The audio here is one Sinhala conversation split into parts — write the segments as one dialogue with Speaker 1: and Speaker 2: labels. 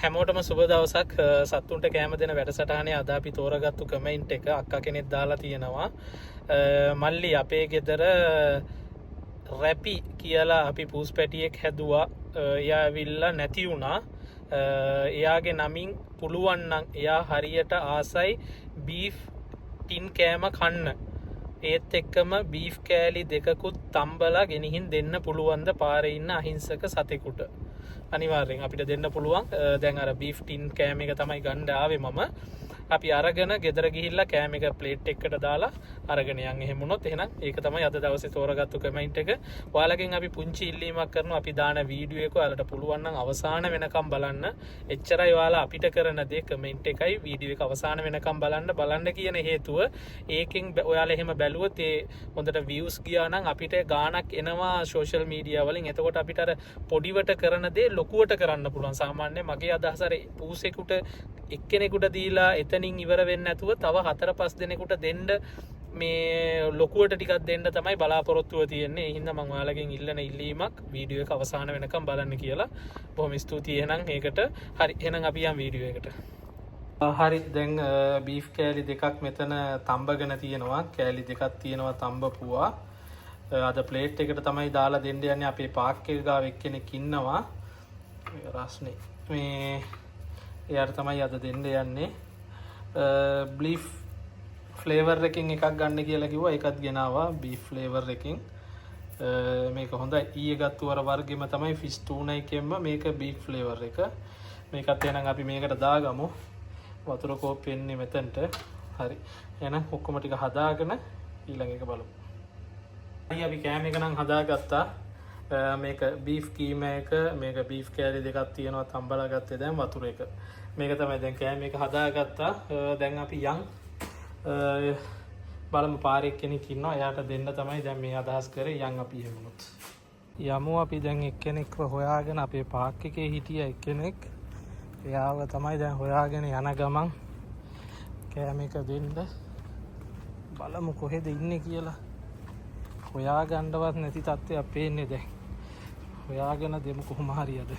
Speaker 1: හැමෝටම සුබ දවසක්. සත්තුන්ට කෑම දෙන වැඩසටහනේ අද අපි තෝරගත්තු කමෙන්ට් එක අක්කා කෙනෙක් දාලා තියෙනවා. මල්ලි අපේ ගෙදර රැපි කියලා අපි පූස් පැටියෙක් හැදුවා. එයා ඇවිල්ලා නැති වුණා. එයාගේ නමින් පුළුවන් නම් එයා හරියට ආසයි බීෆ් ටින් කෑම කන්න. ඒත් එක්කම බීෆ් කෑලි දෙකකුත් තම්බලා ගෙනihin දෙන්න පුළුවන්ද පාරේ ඉන්න අහිංසක සතෙකුට? අනිවාර්යෙන් අපිට දෙන්න පුළුවන්. දැන් අර බීෆ් ටින් කෑම එක තමයි ගන්න ආවේ මම. අපි අරගෙන ගෙදර ගිහිල්ලා කෑම එක ප්ලේට් එකකට දාලා අරගෙන යන්. එහෙම වුණොත් එහෙනම් ඒක තමයි අද දවසේ තෝරගත්තු කමෙන්ට් එක. ඔයාලගෙන් අපි පුංචි ඉල්ලීමක් කරනවා. අපි දාන වීඩියෝ එක ඔයාලට පුළුවන් නම් අවසාන වෙනකම් බලන්න. එච්චරයි ඔයාලා අපිට කරන දේ. කමෙන්ට් එකයි වීඩියෝ එක අවසාන වෙනකම් බලන්න කියන හේතුව ඒකෙන් ඔයාලා එහෙම බැලුවොත් ඒ හොඳට views ගියා නම් අපිට ගාණක් එනවා සෝෂල් මීඩියා වලින්. එතකොට අපිට අර පොඩිවට කරන දේ ලොකුවට කරන්න පුළුවන්. සාමාන්‍යයෙන් මගේ අදහස අර පූසෙකුට එක්කෙනෙකුට දීලා එතනින් ඉවර වෙන්නේ නැතුව තව 4-5 දෙනෙකුට දෙන්න මේ ලොකුවට ටිකක් දෙන්න තමයි බලාපොරොත්තුව තියෙන්නේ. ඒ හින්දා මම ඔයාලගෙන් ඉල්ලන ඉල්ලීමක් වීඩියෝ එක අවසාන වෙනකම් බලන්න කියලා. බොහොම ස්තුතියි එහෙනම් ඒකට. හරි එහෙනම් අපි යන් වීඩියෝ එකට. හරි දැන් බීෆ් කෑලි දෙකක් මෙතන තම්බගෙන තියෙනවා. කෑලි දෙකක් තියෙනවා තම්බපුවා. අද ප්ලේට් එකට තමයි දාලා දෙන්න යන්නේ. අපේ පාක් එක ගාව එක්කෙනෙක් ඉන්නවා. රස්නේ මේ එයාට තමයි අද දෙන්න යන්නේ. බීෆ් ෆ්ලේවර් එකකින් එකක් ගන්න කියලා කිව්වා. ඒකත් ගෙනාවා බීෆ් ෆ්ලේවර් එකකින්. මේක හොඳයි. ඊයේ ගත්තු අර වර්ගෙම තමයි ෆිෂ් ටූනා එකෙන්ම මේක බීෆ් ෆ්ලේවර් එක. මේකත් එහෙනම් අපි මේකට දාගමු. වතුර කෝප්පෙ එන්නේ මෙතනට. හරි. එහෙනම් ඔක්කොම ටික හදාගෙන ඊළඟ එක බලමු. හරි අපි කෑම එක නම් හදාගත්තා. මේක බීෆ් කීමා එක, මේක බීෆ් කෑලි දෙකක් තියෙනවා තම්බලා ගත්තේ. දැන් වතුර එක. මේක තමයි දැන් කෑම එක හදාගත්තා. දැන් අපි යන් බලමු. පාරේ කෙනෙක් ඉන්නවා. එයාට දෙන්න තමයි දැන් මේ අදහස් කරේ. යන් අපි එහෙමනොත් යමු. අපි දැන් එක්කෙනෙක්ව හොයාගෙන අපේ පාක් එකේ හිටිය එක්කෙනෙක්. එයාව තමයි දැන් හොයාගෙන යන ගමන් කෑම එක දෙන්න. බලමු කොහෙද ඉන්නේ කියලා. හොයාගන්නවත් නැති තත්ත්වයක් පේන්නේ දැන්. හොයාගෙන දෙමු කොහොම හරි අද.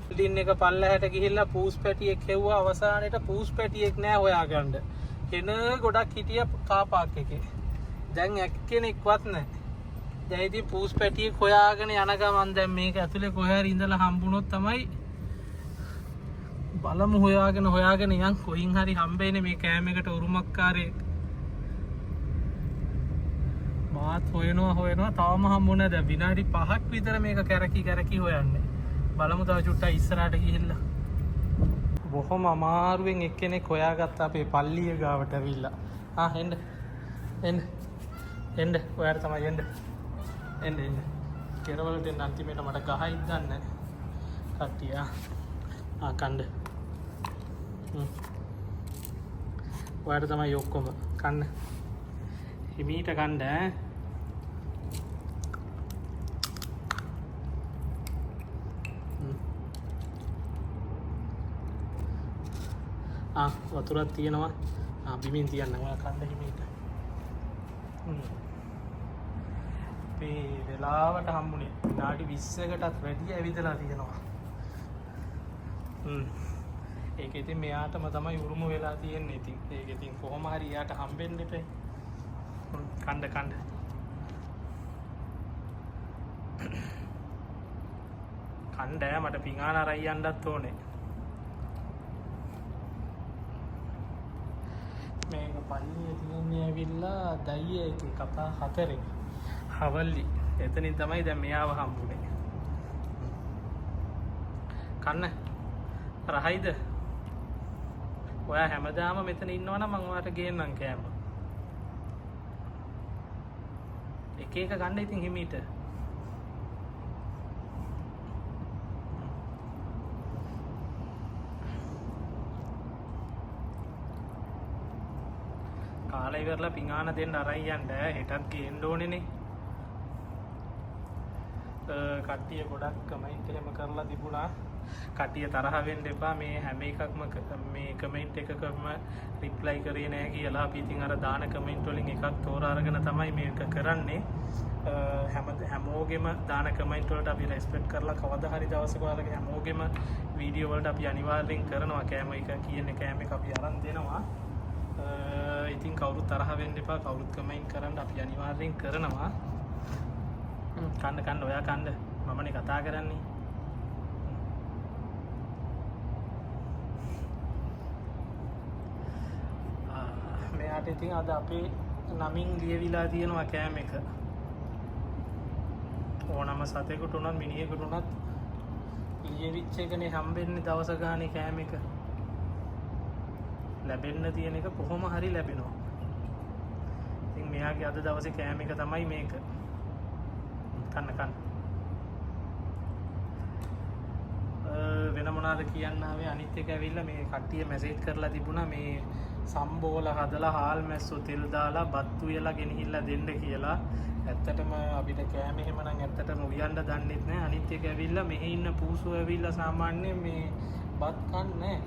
Speaker 1: බිල්ඩින් එක පල්ලහැට ගිහිල්ලා පූස් පැටියෙක් හෙව්වා. අවසානයේට පූස් පැටියෙක් නෑ හොයාගන්න. එන ගොඩක් හිටිය කාර් පාක් එකේ. දැන් එක්කෙනෙක්වත් නෑ. දැන් ඉතින් පූස් පැටියෙක් හොයාගෙන යන ගමන් දැන් මේක ඇතුලේ කොහේ හරි ඉඳලා හම්බුනොත් තමයි බලමු. හොයාගෙන යන්. කොහින් හරි හම්බෙන්නේ මේ කෑම එකට උරුමකාරයෙක්. මාත් හොයනවා තවම හම්බුනේ. දැන් විනාඩි 5ක් විතර මේක කැරකි හොයන්නේ. බලමු තව චුට්ටක් ඉස්සරහට ගිහිල්ලා. බොහොම අමාරුවෙන් එක්කෙනෙක් හොයාගත්තා අපේ පල්ලිය ගාවට ඇවිල්ලා. එන්න ඔයාලා තමයි එන්න. කෙරවලට එන්න. අන්තිමේට මට ගහයි දන්නේ කට්ටිය. කන්න. ඔයාලා තමයි ඔක්කොම කන්න. හිමීට කන්න වතුරක් තියෙනවා. බිමින් තියන්න. ඔයා කන්න හිමීට. මේ වෙලාවට හම්බුනේ විනාඩි 20කටත් වැඩි ඇවිදලා තියෙනවා. ඒක ඉතින් මෙයාටම තමයි උරුම වෙලා තියෙන්නේ. ඉතින් ඒක ඉතින් කොහොම හරි එයාට හම්බෙන්න ඉපේ. කන්න මට පිඟාන අරයි යන්නත් ඕනේ. මේක පල්ලියේ තියෙන්නේ ඇවිල්ලා දයිය එකේ කතා 4 හවල්ලි. එතනින් තමයි දැන් මෙයාව හම්බුනේ. කන්න රහයිද? ඔයා හැමදාම මෙතන ඉන්නවනම් මම ඔයාලට ගේන්නම් කෑම. එක ගන්න ඉතින් හිමීට. කාලා ඉවරලා පිඟාන දෙන්න අරන් යන්න. හෙටත් ගේන්න ඕනේනේ. කට්ටිය ගොඩක් කමෙන්ට් එහෙම කරලා තිබුණා. කට්ටිය තරහ වෙන්න එපා. මේ හැම එකක්ම මේ කමෙන්ට් එකකම රිප්ලයි කරේ නැහැ කියලා. අපි ඉතින් අර දාන කමෙන්ට් වලින් එකක් තෝරා අරගෙන තමයි මේක කරන්නේ. හැමෝගෙම දාන කමෙන්ට් වලට අපි රෙස්පෙක්ට් කරලා කවදා හරි දවසක ඔයාලගේ හැමෝගෙම වීඩියෝ වලට අපි අනිවාර්යෙන් කරනවා කෑම එක කියන කෑම එක අපි අරන් දෙනවා. ඉතින් කවුරුත් තරහ වෙන්න එපා. කවුරුත් කමෙන්ට් කරන්න අපි අනිවාර්යෙන් කරනවා. කන්න ඔයා කන්න. මමනේ කතා කරන්නේ. මෙයාට ඉතින් අද අපේ නමින් ලියවිලා තියෙනවා කෑම එක. ඕනම සතෙකුට උනත් මිනිහෙකුට උනත් ලියවිච්ච එකනේ හම්බෙන්නේ දවස ගානේ කෑම එක. ලැබෙන්න තියෙන එක කොහොම හරි ලැබෙනවා. ඉතින් මෙයාගේ අද දවසේ කෑම එක තමයි මේක. කන්න. වෙන මොනවාද කියන්න ආවේ අනිත් එක ඇවිල්ලා මේ කට්ටිය මැසේජ් කරලා තිබුණා මේ සම්බෝල හදලා හාල් මැස්සෝ තෙල් දාලා බත්තු වෙලා ගෙනහිල්ලා දෙන්න කියලා. ඇත්තටම අපිට කෑම එහෙමනම් ඇත්තටම උයන්න දන්නෙත් නෑ. අනිත් එක ඇවිල්ලා මෙහි ඉන්න පූසෝ ඇවිල්ලා සාමාන්‍යයෙන් මේ බත් කන්නේ නෑ.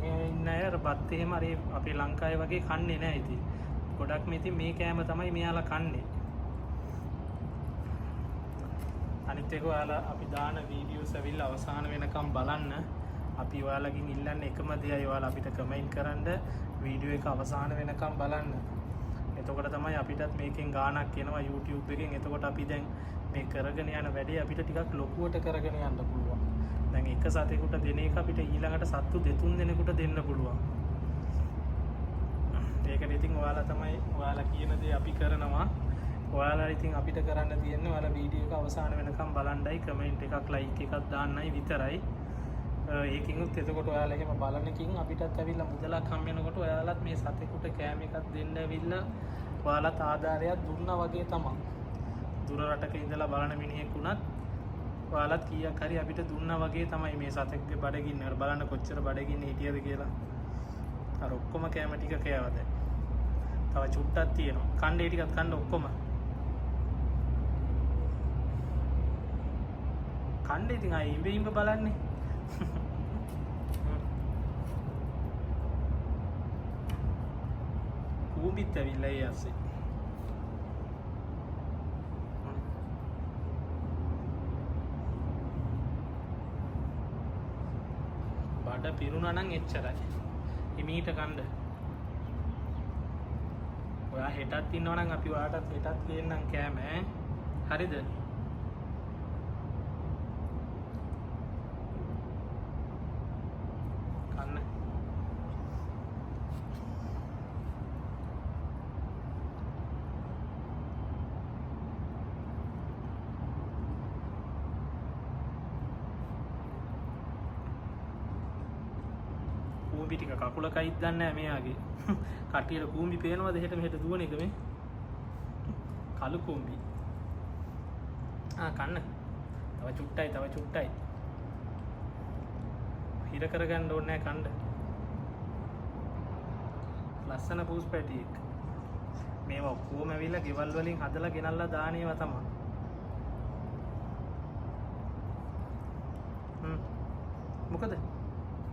Speaker 1: මෙහි ඉන්න අය බත් එහෙම අර අපේ ලංකාවේ වගේ කන්නේ නෑ. ඉතින් ගොඩක්ම ඉතින් මේ කෑම තමයි මෙයාලා කන්නේ. අනිත් එක ඔයාලා අපි දාන වීඩියෝස් ඇවිල්ලා අවසාන වෙනකම් බලන්න. අපි ඔයාලගෙන් ඉල්ලන්නේ එකම දෙයයි ඔයාලා අපිට කමෙන්ට් කරන්න වීඩියෝ එක අවසාන වෙනකම් බලන්න. එතකොට තමයි අපිටත් මේකෙන් ගාණක් එනවා YouTube එකෙන්. එතකොට අපි දැන් මේ කරගෙන යන වැඩේ අපිට ටිකක් ලොකුවට කරගෙන යන්න පුළුවන්. දැන් එක සතෙකුට දෙන එක අපිට ඊළඟට සත්තු දෙතුන් දෙනෙකුට දෙන්න පුළුවන්. ඒකට ඉතින් ඔයාලා තමයි ඔයාලා කියන දේ අපි කරනවා. ඔයාලා ඉතින් අපිට කරන්න තියෙන්නේ ඔයාලා වීඩියෝ එක අවසාන වෙනකම් බලන්නයි කමෙන්ට් එකක් ලයික් එකක් දාන්නයි විතරයි. ඒකිනුත් එතකොට ඔයාලා එහෙම බලනකින් අපිටත් ඇවිල්ලා මුදලක් හම් වෙනකොට ඔයාලත් මේ සතෙකුට කෑම එකක් දෙන්න ඇවිල්ලා ඔයාලත් ආධාරයක් දුන්නා වගේ තමයි. දුර රටක ඉඳලා බලන මිනිහෙක් වුණත් ඔයාලත් කීයක් හරි අපිට දුන්නා වගේ තමයි මේ සතෙක්ගේ බඩගින්න. අර බලන්න කොච්චර බඩගින්න හිටියද කියලා. අර ඔක්කොම කෑම ටික කෑවා දැන්. තව චුට්ටක් තියෙනවා. කණ්ඩේ ටිකත් කන්න ඔක්කොම. කණ්ඩේ ඉතින් ආයේ ඉඹ බලන්නේ. කූඹිත් ඇවිල්ලා ඒ ඇස්සේ. බඩ පිරුණා නම් එච්චරයි. හිමීට කන්න. ඔයා හෙටත් ඉන්නවා නම් අපි ඔයාටත් හෙටත් ගේන්නම් කෑම ඈ. හරිද? කන්න. කූඹි ටික කකුලකයිත් දන්නේ නැහැ මෙයාගේ. කට්ටියට කූඹි පේනවද එහෙට මෙහෙට දුවන එක මේ? කළු කූඹි. කන්න. තව චුට්ටයි. හිර කරගන්න ඕනේ නැහැ කන්න. ලස්සන පූස් පැටියෙක්. මේවා ඔක්කොම ඇවිල්ලා ගෙවල් වලින් හදලා ගෙනල්ලා දාන ඒවා තමයි.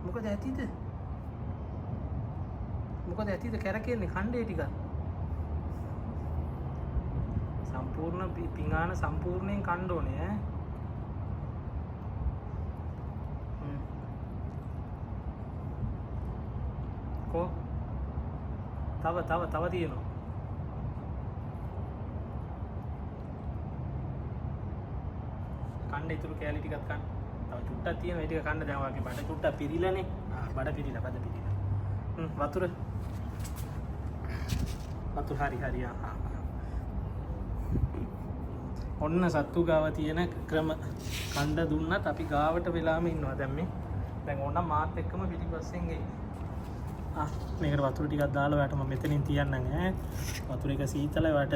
Speaker 1: මොකද ඇතිද? මොකද ඇතිද කැරකෙන්නේ කණ්ඩේ ටික? සම්පූර්ණ පිඟාන සම්පූර්ණයෙන් කන්න ඕනේ ඈ. කෝ තව තියෙනවා. කන්න ඉතුරු කෑලි ටිකක් කන්න. තව චුට්ටක් තියෙනවා. ඒ ටික කන්න දැන් වාගේ බඩ චුට්ටක් පිරිලානේ. බඩ පිරිලා. වතුර හරි. ඔන්න සත්තු ගාව තියෙන ක්‍රම කණ්ඩ දුන්නත් අපි ගාවට වෙලාම ඉන්නවා දැන් මේ. දැන් ඕන මාත් එක්කම පිටිපස්සෙන් ගිහින්. මේකට වතුර ටිකක් දාලා ඔයාට මම මෙතනින් තියන්නම් ඈ. වතුර එක සීතලයි ඔයාට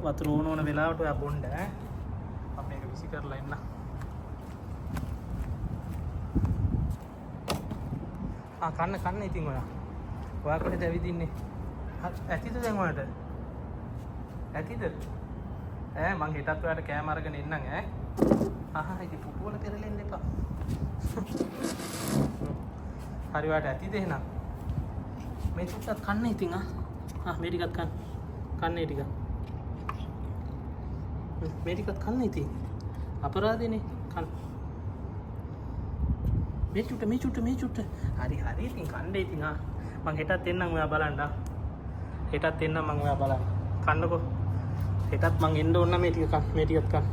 Speaker 1: වතුර ඕන වෙලාවට ඔයා බොන්න ඈ. මම මේක විසි කරලා එන්න. කන්න ඉතින් ඔයා. ඔයා කොහෙද ඇවිදින්නේ? ඇතිද දැන් ඔයාට? ඇතිද? මං හෙටත් ඔයාට කෑම අරගෙන එන්නම් ඈ. ඉතින් පුටු වල පෙරලෙන්න එපා. හරි ඔයාට ඇතිද එහෙනම්? මේ චුට්ටක් කන්න ඉතින් මේ ටිකත් කන්න. කන්නේ ටික. මේ ටිකත් කන්න ඉතින්. අපරාධනේ කන්න. මේ චුට්ට. හරි ඉතින් කන්නේ ඉතින් ආ. මං හෙටත් එන්නම් ඔයා බලන්න. හෙටත් එන්නම් මං ඔයා බලන්න. කන්නකෝ. හෙටත් මං එන්න ඕන මේ ටික කන්න. මේ ටිකත් කන්න.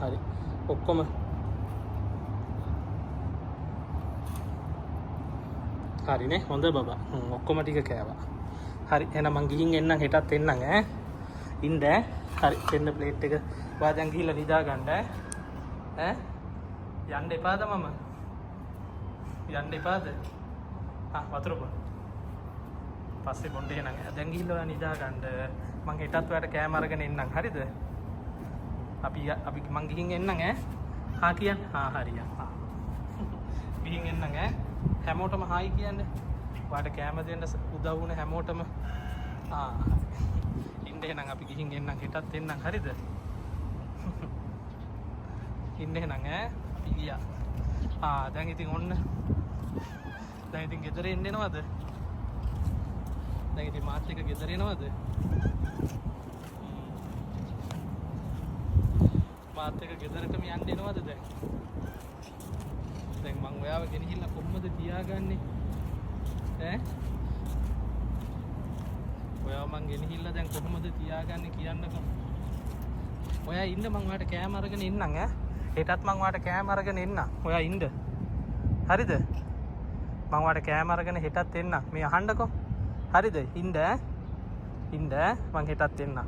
Speaker 1: හරි. ඔක්කොම හරිනේ. හොඳ බබා. ඔක්කොම ටික කෑවා. හරි. එහෙනම් මං ගිහින් එන්නම් හෙටත් එන්නම් ඈ. ඉන්න හරි. දෙන්න ප්ලේට් එක. ඔයා දැන් ගිහිල්ලා නිදා ගන්න ඈ. යන්න එපාද මම? යන්න එපාද? වතුර බොන්න. පස්සේ බොන්න එහෙනම්. දැන් ගිහිල්ලා ඔයා නිදා ගන්න. මං හෙටත් ඔයාට කෑම අරගෙන එන්නම්. හරිද? අපි මං ගිහින් එන්නම් ඈ. කියන්න. හරිය. ගිහින් එන්නම් ඈ. හැමෝටම හායි කියන්න. ඔයාට කෑම දෙන්න උදව් වුණ හැමෝටම. ඉන්න එහෙනම් අපි ගිහින් එන්නම් හෙටත් එන්නම්. හරිද? ඉන්න එහෙනම් ඈ. අපි ගියා. දැන් ඉතින් ඔන්න. දැන් ඉතින් ගෙදර එන්න එනවද? දැන් ඉතින් මාත් එක්ක ගෙදර එනවද? මාත් එක්ක ගෙදරටම යන්න එනවද දැන්? දැන් මං ඔයාව ගෙනහිල්ලා කොහොමද තියාගන්නේ? ඔයාව මං ගෙනහිල්ලා දැන් කොහොමද තියාගන්නේ කියන්නකෝ. ඔයා ඉන්න මං ඔයාට කෑම අරගෙන එන්නම් ඈ. හෙටත් මං ඔයාට කෑම අරගෙන එන්නම්. ඔයා ඉන්න. හරිද? මං ඔයාට කෑම අරගෙන හෙටත් එන්නම්. මේ අහන්නකෝ. හරිද? ඉන්න ඈ. මං හෙටත් එන්නම්.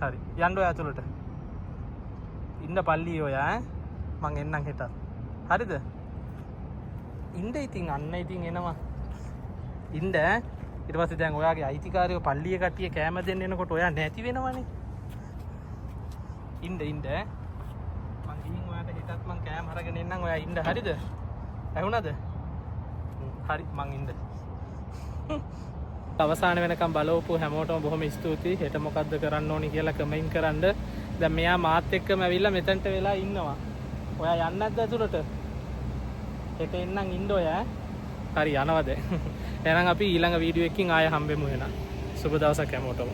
Speaker 1: හරි. යන්න ඔයා ඇතුළට. ඉන්න පල්ලි ඔයා ඈ. මං එන්නම් හෙටත්. හරිද? ඉන්න ඉතින් අන්න ඉතින් එනවා. ඉන්න ඊට පස්සේ දැන් ඔයාගේ අයිතිකාරයෝ පල්ලිය කට්ටිය කෑම දෙන්න එනකොට ඔයා නැති වෙනවනේ. ඉන්න මං ගිහින් ඔයාට හෙටත් මං කෑම අරගෙන එන්නම්. ඔයා ඉන්න. හරිද? ඇහුණාද? හරි මං ඉන්න. අවසාන වෙනකම් බලවපු හැමෝටම බොහොම ස්තුතියි. හෙට මොකද්ද කරන්න ඕනි කියලා කමෙන්ට් කරන්න. දැන් මෙයා මාත් එක්කම ඇවිල්ලා මෙතනට වෙලා ඉන්නවා. ඔයා යන්නේ නැද්ද ඇතුළට? හෙට එන්නම් ඉන්න ඔයා. හරි යනවද? එහෙනම් අපි ඊළඟ වීඩියෝ එකකින් ආයෙ හම්බෙමු එහෙනම්. සුබ දවසක් හැමෝටම.